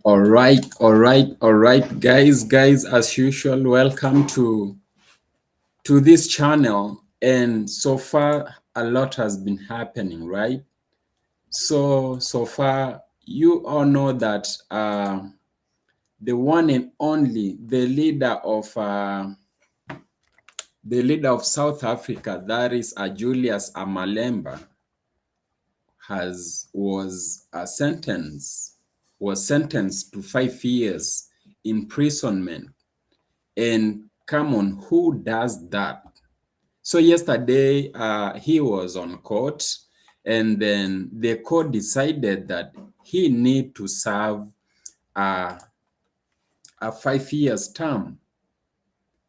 All right, guys, as usual, welcome to this channel. And so far, a lot has been happening, right? So far, you all know that the one and only, the leader of South Africa, that is Julius Malema, was sentenced to 5 years imprisonment. And come on, who does that? So yesterday, he was on court, and then the court decided that he need to serve a 5 years term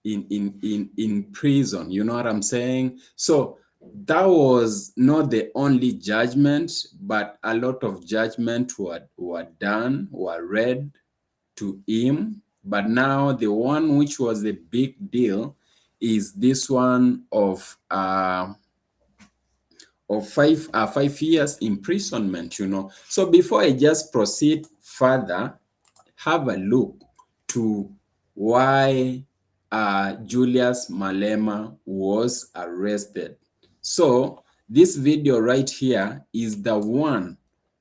in prison. You know what I'm saying? So that was not the only judgment, but a lot of judgment were read to him. But now the one which was a big deal is this one of 5 years imprisonment, you know. So before I just proceed further, have a look to why Julius Malema was arrested. So this video right here is the one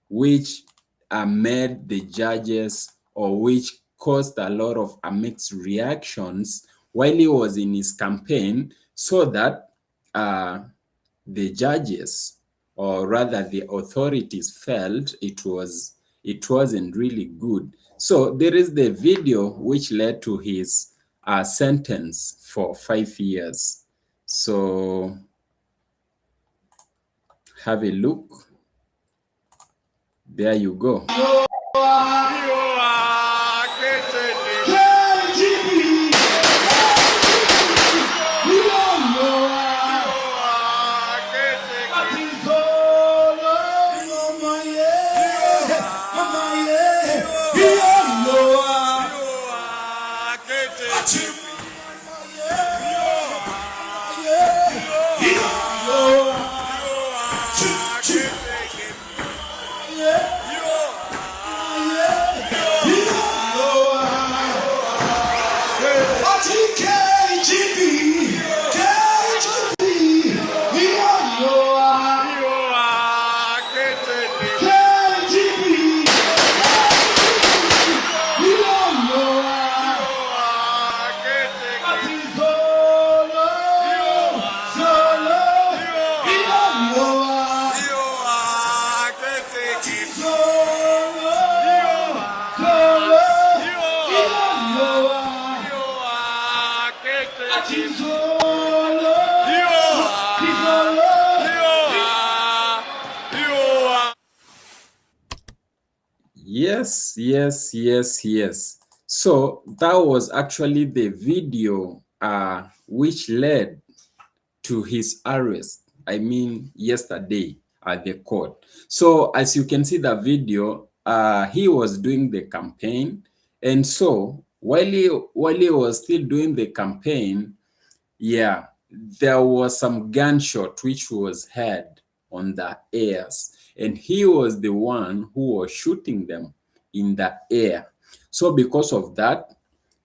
which made the judges, or which caused a lot of mixed reactions while he was in his campaign, so that the judges, or rather the authorities, felt it wasn't really good. So there is the video which led to his sentence for 5 years. So have a look. There you go. Yes. So that was actually the video which led to his arrest. I mean, yesterday at the court. So as you can see the video, he was doing the campaign, and so while he was still doing the campaign, yeah, there was some gunshot which was heard on the airs, and he was the one who was shooting them in the air. So because of that,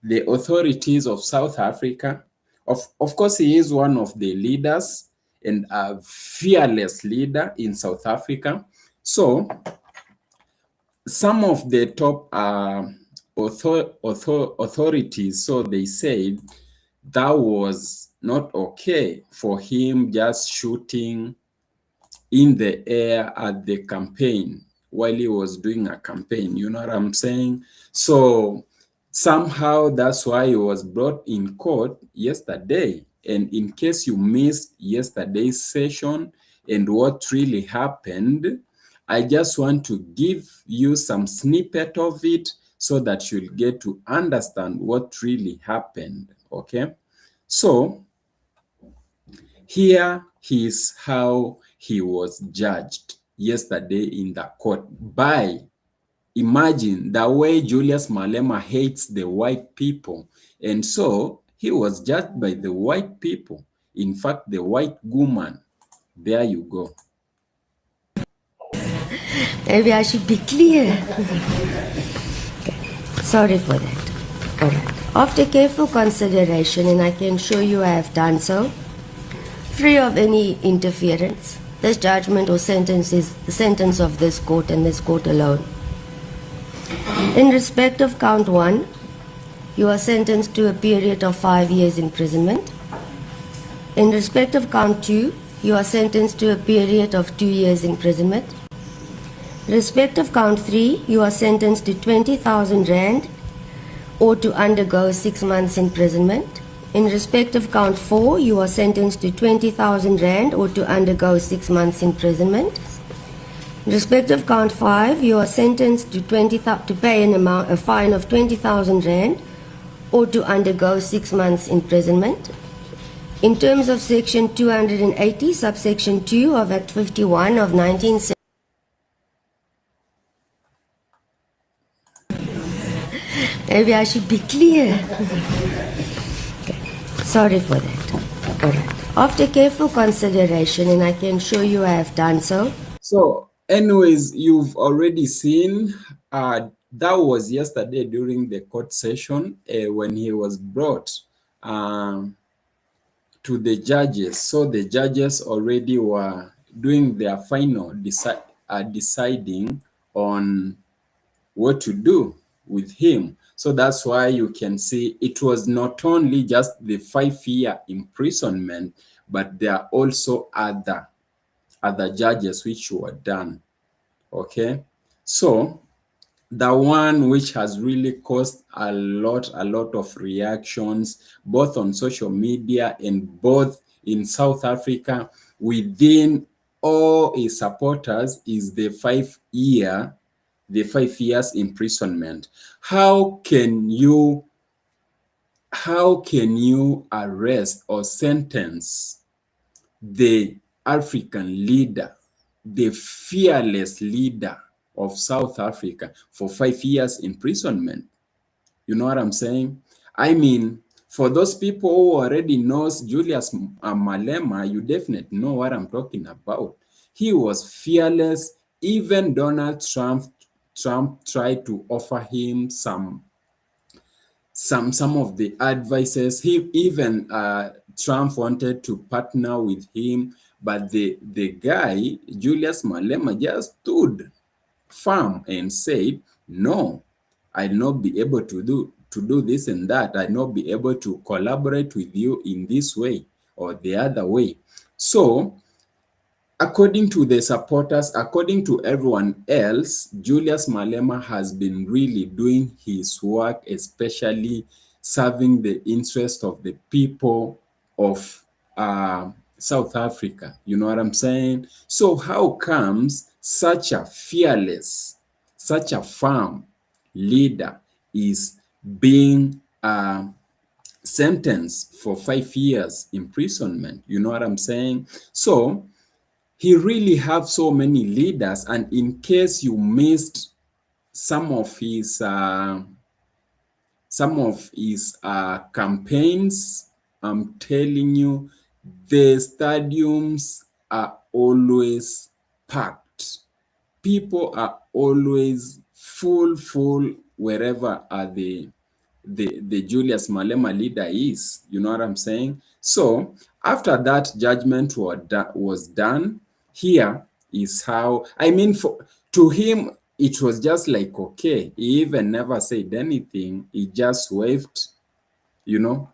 the authorities of South Africa, of course, he is one of the leaders and a fearless leader in South Africa. So some of the top authorities, so they said that was not okay for him just shooting in the air at the campaign while he was doing a campaign. You know what I'm saying? So somehow that's why he was brought in court yesterday. And in case you missed yesterday's session and what really happened, I just want to give you some snippet of it so that you'll get to understand what really happened, okay? So here is how he was judged yesterday in the court by, imagine the way Julius Malema hates the white people. And so he was judged by the white people. In fact, the white woman. There you go. Maybe I should be clear. Sorry for that. All right. After careful consideration, and I can show you I have done so, free of any interference, this judgment or sentence is the sentence of this court and this court alone. In respect of count 1, you are sentenced to a period of 5 years imprisonment. In respect of count 2, you are sentenced to a period of 2 years imprisonment. In respect of count 3, you are sentenced to 20,000 rand or to undergo 6 months imprisonment. In respect of count 4, you are sentenced to 20,000 rand or to undergo 6 months imprisonment. In respect of count 5, you are sentenced to pay a fine of 20,000 rand or to undergo 6 months imprisonment. In terms of section 280, subsection 2 of Act 51 of 1970, maybe I should be clear. Okay. Sorry for that. All right. After careful consideration, and I can show you I have done so. So anyways, you've already seen that was yesterday during the court session when he was brought to the judges. So the judges already were doing their final deciding on what to do with him. So that's why you can see it was not only just the 5-year imprisonment, but there are also other judges which were done. Okay, so the one which has really caused a lot of reactions, both on social media and both in South Africa within all his supporters, is the 5 years imprisonment. How can you arrest or sentence the African leader, the fearless leader of South Africa, for 5 years imprisonment? You know what I'm saying? I mean, for those people who already knows Julius Malema, you definitely know what I'm talking about. He was fearless. Even Donald Trump tried to offer him some of the advices. He even Trump wanted to partner with him, but the guy Julius Malema just stood firm and said, no, I'll not be able to do this and that. I'll not be able to collaborate with you in this way or the other way. So according to the supporters, according to everyone else, Julius Malema has been really doing his work, especially serving the interest of the people of South Africa. You know what I'm saying? So how comes such a fearless, such a firm leader is being sentenced for 5 years imprisonment? You know what I'm saying? So he really have so many leaders, and in case you missed some of his campaigns, I'm telling you, the stadiums are always packed. People are always full wherever the Julius Malema leader is. You know what I'm saying? So after that judgment was done, here is how, I mean, to him it was just like, okay, he even never said anything. He just waved, you know,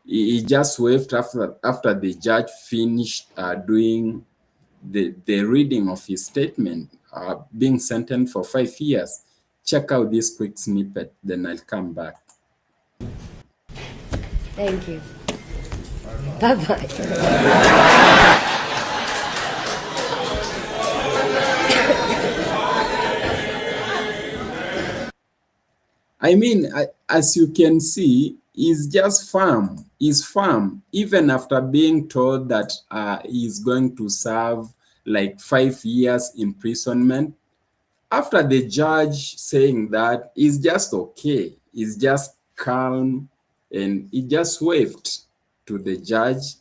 he just waved after the judge finished doing the reading of his statement, being sentenced for 5 years. Check out this quick snippet, then I'll come back. Thank you. Bye-bye. I mean, as you can see, he's just firm. He's firm, even after being told that he's going to serve like 5 years imprisonment. After the judge saying that, he's just okay. He's just calm, and he just waved to the judge,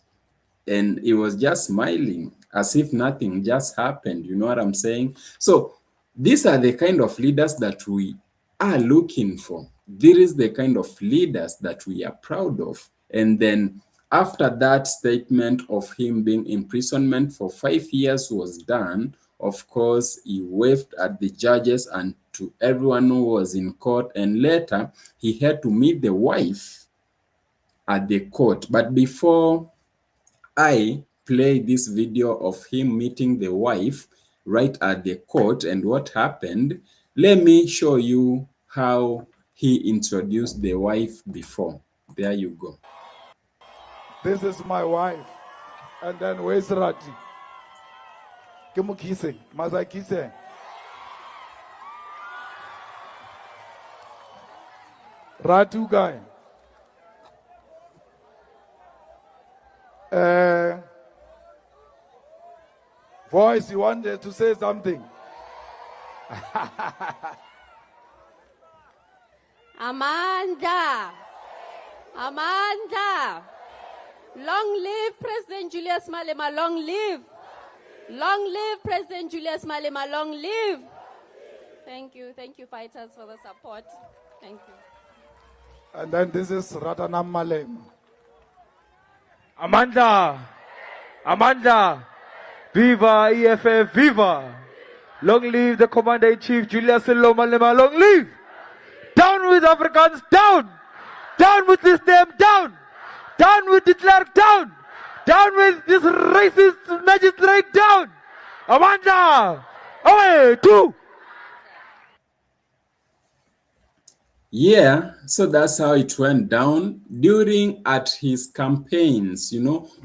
and he was just smiling as if nothing just happened. You know what I'm saying? So these are the kind of leaders that we are looking for. This is the kind of leaders that we are proud of. And then after that statement of him being imprisonment for 5 years was done, of course, he waved at the judges and to everyone who was in court. And later, he had to meet the wife at the court. But before I play this video of him meeting the wife right at the court and what happened, let me show you how he introduced the wife before. There you go. This is my wife. And then where's Rati? Kimu kise? Maza kise? Ratu guy. Voice, you wanted to say something? Amanda! Amanda! Long live President Julius Malema, long live! Long live President Julius Malema, long live! Thank you fighters for the support. Thank you. And then this is Ratana Malema. Amanda, viva EFF, viva! Long live the Commander-in-Chief Julius Malema, long live! Down with Africans, down! Down with this name, down! Down with de Klerk, down! Down with this racist magistrate, down! Amanda! Away, two! Yeah, so that's how it went down during at his campaigns,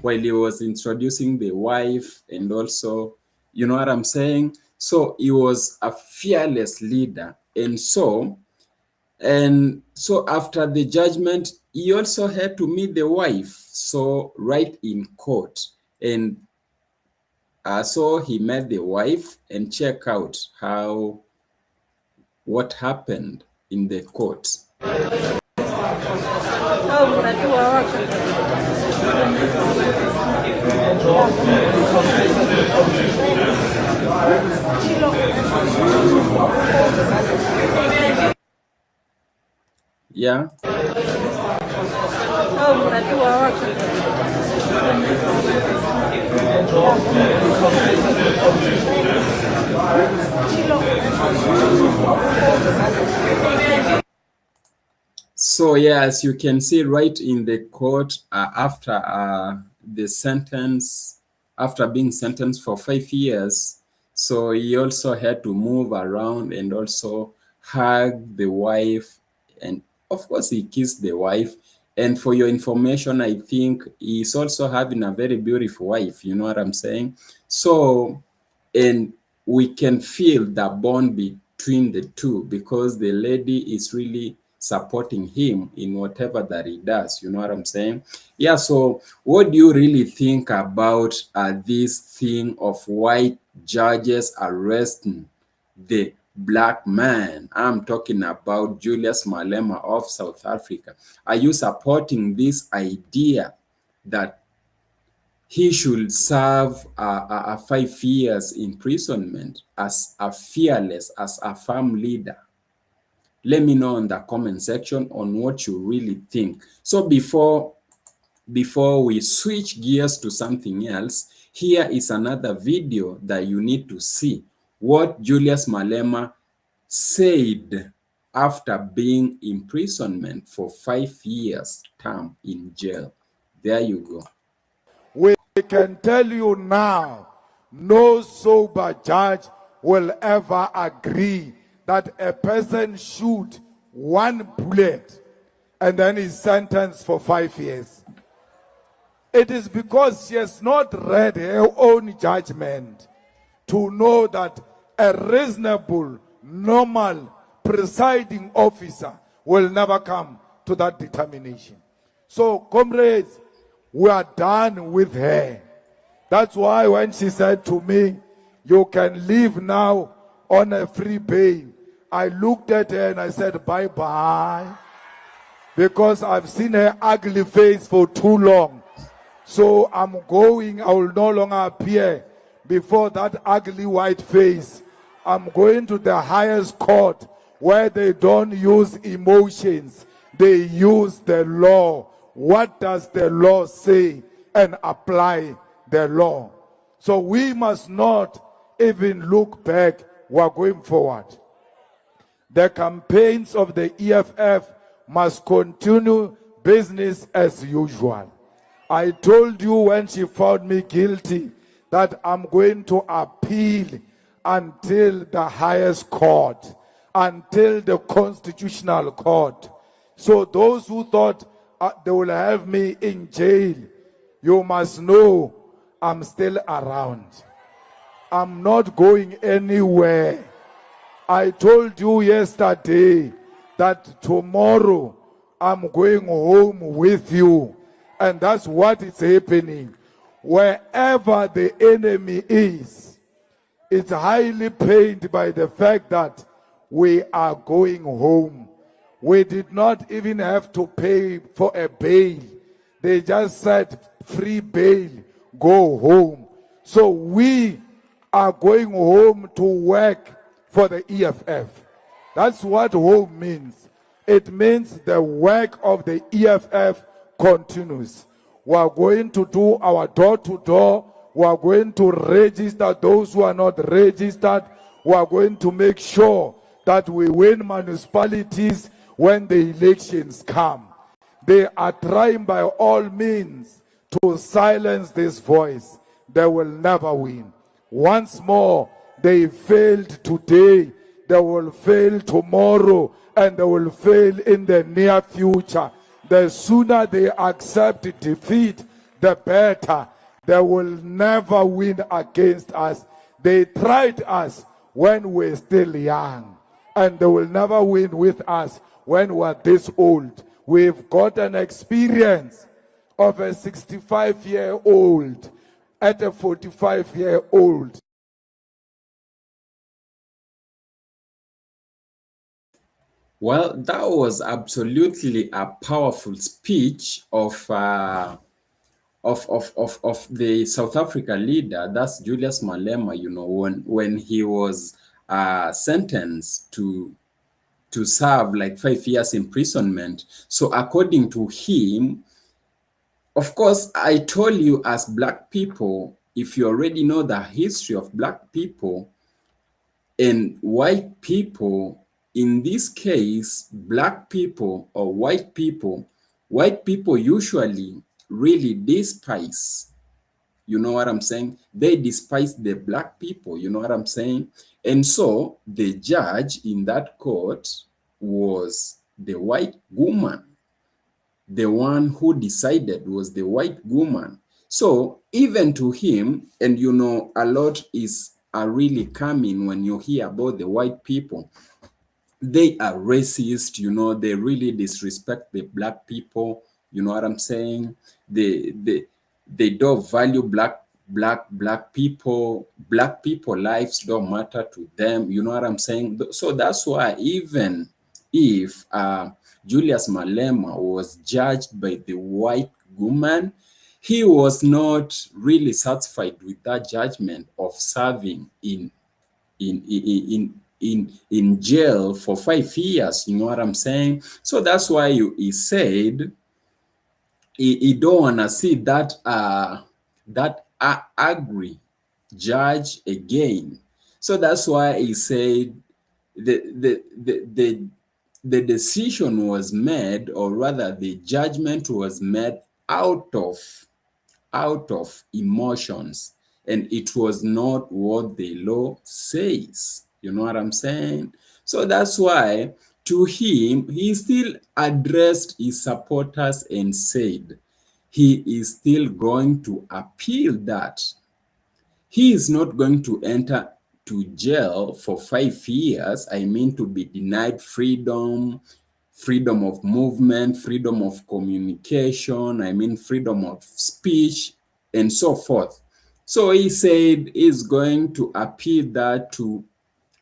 while he was introducing the wife and also, you know what I'm saying? So he was a fearless leader. And so after the judgment, he also had to meet the wife, so right in court. And so he met the wife and check out what happened in the court. Yeah. So yeah, as you can see right in the court, after the sentence, after being sentenced for 5 years, so he also had to move around and also hug the wife, and of course he kissed the wife. And for your information, I think he's also having a very beautiful wife, you know what I'm saying? So, and we can feel the bond between the two because the lady is really supporting him in whatever that he does, you know what I'm saying? Yeah, so what do you really think about this thing of white judges arresting the black man? I'm talking about Julius Malema of South Africa. Are you supporting this idea that he should serve a 5 years imprisonment as a fearless, as a firm leader? Let me know in the comment section on what you really think. So before we switch gears to something else, here is another video that you need to see what Julius Malema said after being imprisonment for 5 years term in jail. There you go. We can tell you now, no sober judge will ever agree that a person shoot one bullet and then is sentenced for 5 years. It is because she has not read her own judgment to know that a reasonable, normal, presiding officer will never come to that determination. So, comrades, we are done with her. That's why when she said to me, you can leave now on a free bail, I looked at her and I said, bye-bye. Because I've seen her ugly face for too long. So I'm going, I will no longer appear before that ugly white face. I'm going to the highest court where they don't use emotions, they use the law. What does the law say? And apply the law. So we must not even look back. We're going forward. The campaigns of the EFF must continue business as usual. I told you when she found me guilty that I'm going to appeal until the highest court, until the constitutional court. So those who thought they will have me in jail, you must know I'm still around. I'm not going anywhere. I told you yesterday that tomorrow I'm going home with you. And that's what is happening. Wherever the enemy is, it's highly pained by the fact that we are going home. We did not even have to pay for a bail. They just said free bail, go home. So we are going home to work for the EFF. That's what home means. It means the work of the EFF continues. We are going to do our door-to-door. We are going to register those who are not registered. We are going to make sure that we win municipalities when the elections come. They are trying by all means to silence this voice. They will never win. Once more, they failed today, they will fail tomorrow, and they will fail in the near future. The sooner they accept defeat, the better. They will never win against us. They tried us when we're still young, and they will never win with us when we're this old. We've got an experience of a 65-year-old at a 45-year-old. Well, that was absolutely a powerful speech of the South Africa leader. That's Julius Malema. You know, when he was sentenced to serve like 5 years imprisonment. So according to him, of course, I told you as Black people, if you already know the history of Black people and white people, in this case, Black people or white people usually really despise, you know what I'm saying? They despise the Black people, you know what I'm saying? And so the judge in that court was the white woman. The one who decided was the white woman. So even to him, and you know, a lot are really coming when you hear about the white people. They are racist, you know, they really disrespect the Black people, you know what I'm saying? They don't value black people. Black people lives don't matter to them, you know what I'm saying? So that's why even if Julius Malema was judged by the white woman, he was not really satisfied with that judgment of serving in jail for 5 years, you know what I'm saying? So that's why he said he don't want to see that angry judge again. So that's why he said the decision was made, or rather the judgment was made out of emotions, and it was not what the law says. You know what I'm saying? So that's why to him, he still addressed his supporters and said he is still going to appeal that. He is not going to enter to jail for 5 years. I mean, to be denied freedom of movement, freedom of communication, I mean, freedom of speech, and so forth. So he said he's going to appeal that to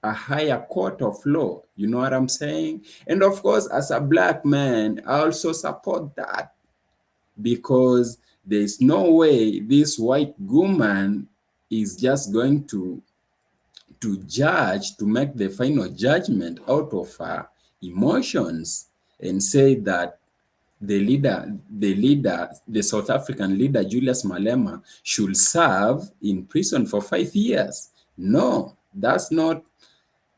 a higher court of law. You know what I'm saying? And of course, as a Black man, I also support that, because there's no way this white woman is just going to to judge, to make the final judgment out of emotions and say that the South African leader, Julius Malema, should serve in prison for 5 years. No, that's not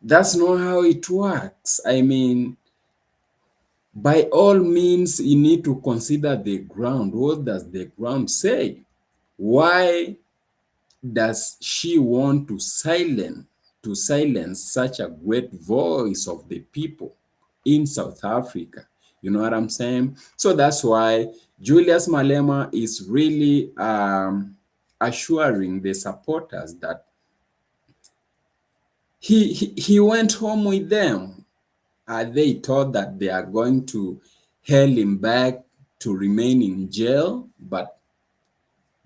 how it works. I mean, by all means, you need to consider the ground. What does the ground say? Why does she want to silence such a great voice of the people in South Africa? You know what I'm saying? So that's why Julius Malema is really assuring the supporters that he went home with them. They thought that they are going to hail him back to remain in jail, but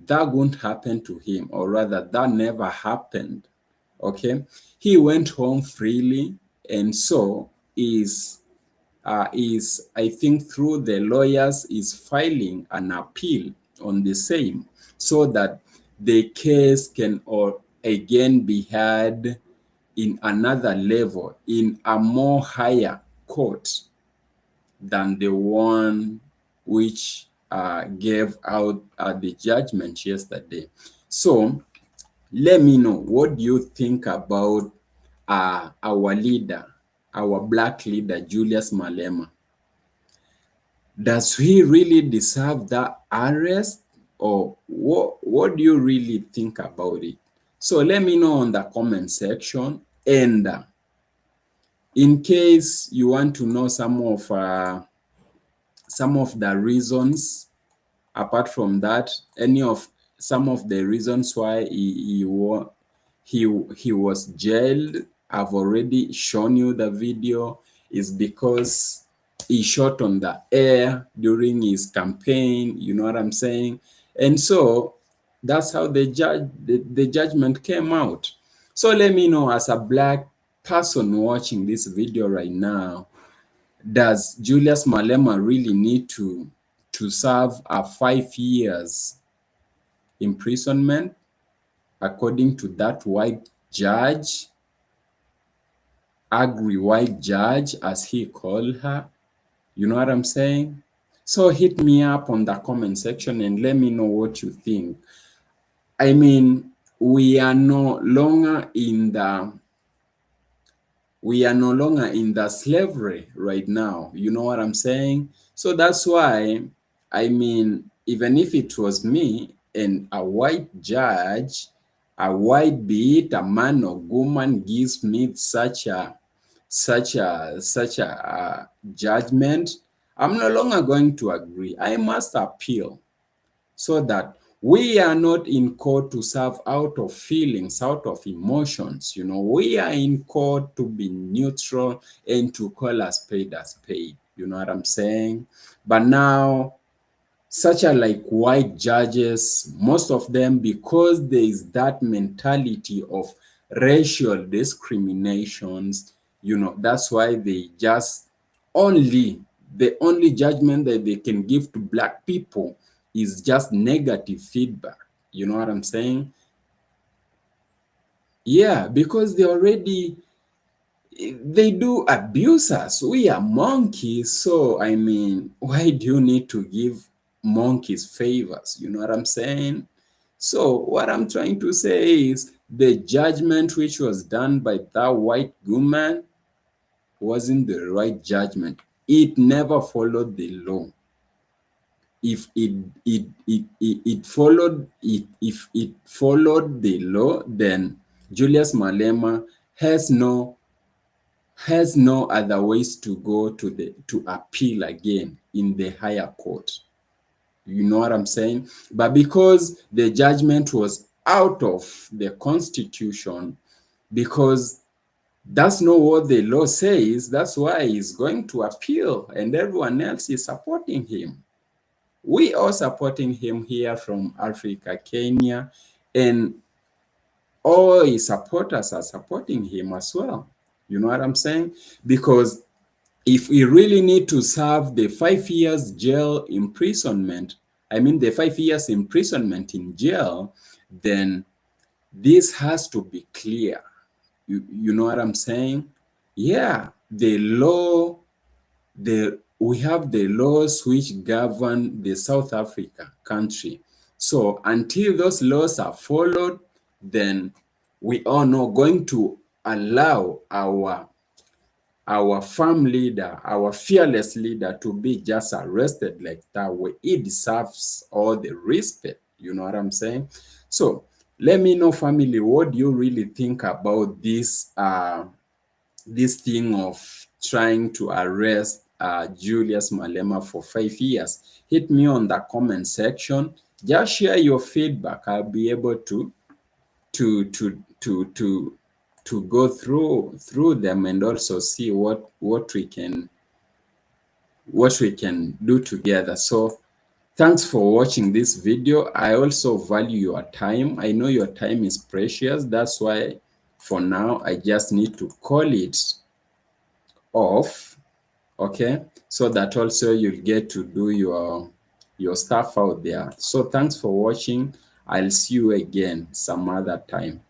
that won't happen to him, or rather that never happened. Okay, he went home freely, and so is I think through the lawyers is filing an appeal on the same, so that the case can or again be heard in another level, in a more higher court than the one which gave out the judgment yesterday. So let me know, what do you think about our leader, our black leader, Julius Malema? Does he really deserve that arrest, or what do you really think about it? So let me know on the comment section, and in case you want to know some of the reasons, apart from that, some of the reasons why he was jailed, I've already shown you the video, is because he shot on the air during his campaign, you know what I'm saying? And so that's how the judgment came out. So let me know, as a black person watching this video right now, does Julius Malema really need to serve a 5 years imprisonment according to that white judge, angry white judge as he called her? You know what I'm saying? So hit me up on the comment section and let me know what you think. I mean, we are no longer in the slavery right now. You know what I'm saying? So that's why, I mean, even if it was me and a white judge, a white, be it a man or woman, gives me such a judgment, I'm no longer going to agree. I must appeal, so that we are not in court to serve out of feelings, out of emotions. You know, we are in court to be neutral and to call a spade a spade. You know what I'm saying? But now, such a like white judges, most of them, because there is that mentality of racial discriminations, you know, that's why they just the only judgment that they can give to black people is just negative feedback. You know what I'm saying? Yeah, because they do abuse us. We are monkeys. So, I mean, why do you need to give monkeys favors? You know what I'm saying? So what I'm trying to say is the judgment which was done by that white woman wasn't the right judgment. It never followed the law. If it followed the law, then Julius Malema has no other ways to go to appeal again in the higher court. You know what I'm saying? But because the judgment was out of the Constitution, because that's not what the law says, that's why he's going to appeal, and everyone else is supporting him. We are supporting him here from Africa, Kenya, and all his supporters are supporting him as well. You know what I'm saying? Because if we really need to serve the 5 years jail imprisonment, I mean the 5 years imprisonment in jail, then this has to be clear. you know what I'm saying? Yeah, we have the laws which govern the South Africa country. So until those laws are followed, then we are not going to allow our farm leader, our fearless leader, to be just arrested like that way. He deserves all the respect. You know what I'm saying? So let me know, family, what do you really think about this thing of trying to arrest Julius Malema for 5 years? Hit me on the comment section. Just share your feedback. I'll be able to to to to to to go through them and also see what we can do together. So thanks for watching this video. I also value your time. I know your time is precious. That's why for now I just need to call it off, okay, so that also you'll get to do your stuff out there. So thanks for watching. I'll see you again some other time.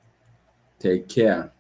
Take care.